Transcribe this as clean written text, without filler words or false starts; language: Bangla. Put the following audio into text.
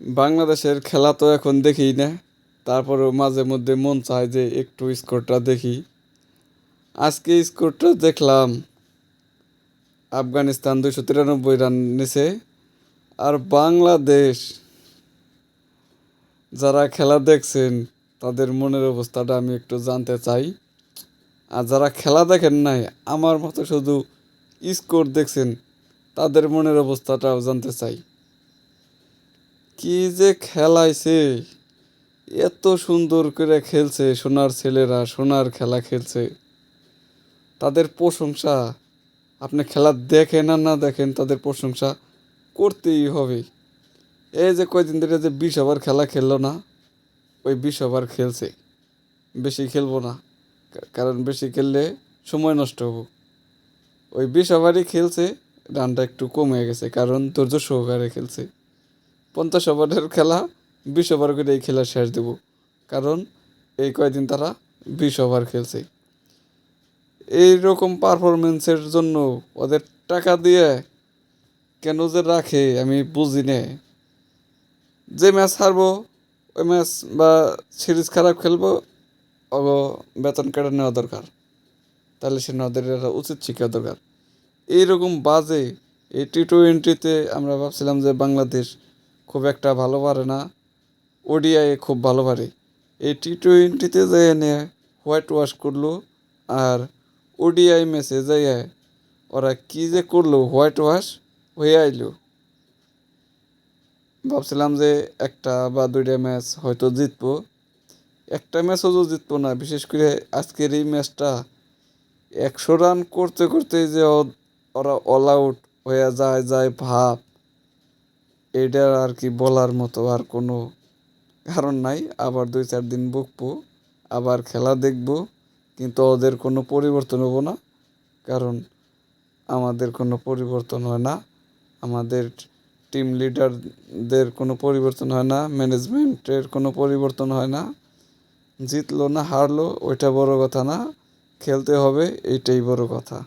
বাংলাদেশের খেলা তো এখন দেখি না, তারপরেও মাঝে মধ্যে মন চায় যে একটু স্কোরটা দেখি। আজকে স্কোরটা দেখলাম, আফগানিস্তান 293 রান নিছে। আর বাংলাদেশ, যারা খেলা দেখছেন তাদের মনের অবস্থাটা আমি একটু জানতে চাই। আর যারা খেলা দেখেন নাই, আমার মতো শুধু স্কোর দেখছেন, তাদের মনের অবস্থাটাও জানতে চাই। কি যে খেলাইছে, এত সুন্দর করে খেলছে, সোনার ছেলেরা সোনার খেলা খেলছে, তাদের প্রশংসা। আপনি খেলা দেখেন আর না দেখেন, তাদের প্রশংসা করতেই হবে। এই যে কয়দিন ধরে যে 20 ওভার খেলা খেললো না, ওই 20 ওভার খেলছে, বেশি খেলবো না, কারণ বেশি খেললে সময় নষ্ট হবো। ওই 20 ওভারই খেলছে, রানটা একটু কমে গেছে, কারণ ধৈর্য সহকারে খেলছে। 50 ওভারের খেলা 20 ওভার করে এই খেলা শেষ দেব, কারণ এই কয়দিন তারা 20 ওভার খেলছে। এই রকম পারফরমেন্সের জন্য ওদের টাকা দিয়ে কেন যে রাখে আমি বুঝি না। যে ম্যাচ হারবো, ওই ম্যাচ বা সিরিজ খারাপ খেলবো, অগ বেতন কেটে নেওয়া দরকার, তাহলে সে ওদের একটা উচিত শিক্ষা দরকার। এইরকম বাজে। এই T20-তে আমরা ভাবছিলাম যে বাংলাদেশ খুব একটা ভালো পারে না, ওডিআই খুব ভালো পারে। এই T20-তে যেয়ে নিয়ে হোয়াইট ওয়াশ করলো, আর ওডিআই ম্যাচে যেয়ে ওরা কী যে করলো, হোয়াইট ওয়াশ হয়ে আইলো। ভাবছিলাম যে একটা বা দুইটা ম্যাচ হয়তো জিতবো, একটা ম্যাচও তো জিতবো না। বিশেষ করে আজকের এই ম্যাচটা 100 রান করতে করতে যে ওরা অল আউট হয়ে যায় ভাব, এইটা আর কি বলার মতো আর কোনো কারণ নাই। আবার 2-4 দিন বকবো, আবার খেলা দেখবো, কিন্তু ওদের কোনো পরিবর্তন হবো না, কারণ আমাদের কোনো পরিবর্তন হয় না, আমাদের টিম লিডারদের কোনো পরিবর্তন হয় না, ম্যানেজমেন্টের কোনো পরিবর্তন হয় না। জিতলো না হারলো ওইটা বড় কথা না, খেলতে হবে এইটাই বড় কথা।